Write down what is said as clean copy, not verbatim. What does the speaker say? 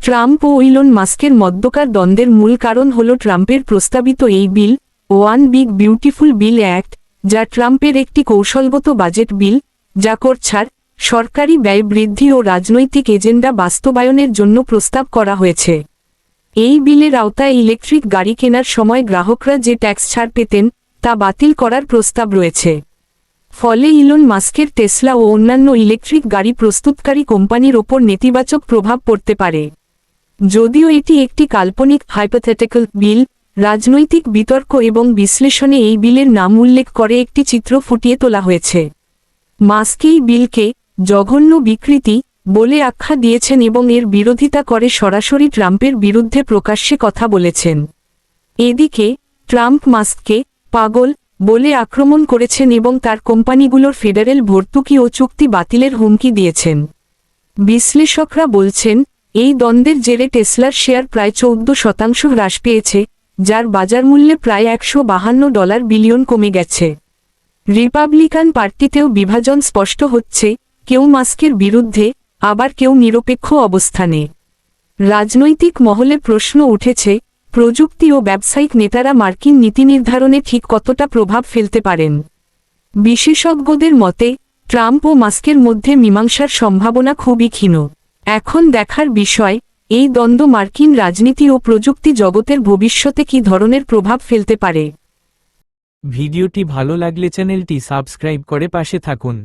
Trump ও Elon মাস্কের মধ্যকার দ্বন্দ্বের মূল কারণ হল ট্রাম্পের প্রস্তাবিত এই বিল, one big beautiful bill act, যা ট্রাম্পের একটি কৌশলগত বাজেট বিল, যা কর ছাড়, সরকারি ব্যয় বৃদ্ধি ও রাজনৈতিক এজেন্ডা বাস্তবায়নের জন্য প্রস্তাব করা হয়েছে। এই বিলের আওতায় ইলেকট্রিক গাড়ি কেনার সময় গ্রাহকরা যে ট্যাক্স ছাড় পেতেন, তা বাতিল করার প্রস্তাব রয়েছে। ফলে ইলন মাস্কের টেসলা ও অন্যান্য ইলেকট্রিক গাড়ি প্রস্তুতকারী কোম্পানির ওপর নেতিবাচক প্রভাব পড়তে পারে। যদিও এটি একটি কাল্পনিক হাইপোথেটিক্যাল বিল, রাজনৈতিক বিতর্ক এবং বিশ্লেষণে এই বিলের নাম উল্লেখ করে একটি চিত্র ফুটিয়ে তোলা হয়েছে। মাস্ক এই বিলকে জঘন্য বিকৃতি বলে আখ্যা দিয়েছেন এবং এর বিরোধিতা করে সরাসরি ট্রাম্পের বিরুদ্ধে প্রকাশ্যে কথা বলেছেন। এদিকে ট্রাম্প মাস্ককে পাগল বলে আক্রমণ করেছেন এবং তার কোম্পানিগুলোর ফেডারেল ভর্তুকি ও চুক্তি বাতিলের হুমকি দিয়েছেন। বিশ্লেষকরা বলছেন, এই দ্বন্দ্বের জেরে টেসলার শেয়ার প্রায় 14% হ্রাস পেয়েছে, যার বাজারমূল্যে প্রায় $152 বিলিয়ন কমে গেছে। রিপাবলিকান পার্টিতেও বিভাজন স্পষ্ট হচ্ছে, কেউ মাস্কের বিরুদ্ধে, আবার কেউ নিরপেক্ষ অবস্থানে। রাজনৈতিক মহলে প্রশ্ন উঠেছে, প্রযুক্তি ও ব্যবসায়িক নেতারা মার্কিন নীতি নির্ধারণে ঠিক কতটা প্রভাব ফেলতে পারেন। বিশেষজ্ঞদের মতে, ট্রাম্প ও মাস্কের মধ্যে মীমাংসার সম্ভাবনা খুবই ক্ষীণ। এখন দেখার বিষয়, এই দ্বন্দ্ব মার্কিন রাজনীতি ও প্রযুক্তি জগতের ভবিষ্যতে কী ধরনের প্রভাব ফেলতে পারে। ভিডিওটি ভালো লাগলে চ্যানেলটি সাবস্ক্রাইব করে পাশে থাকুন।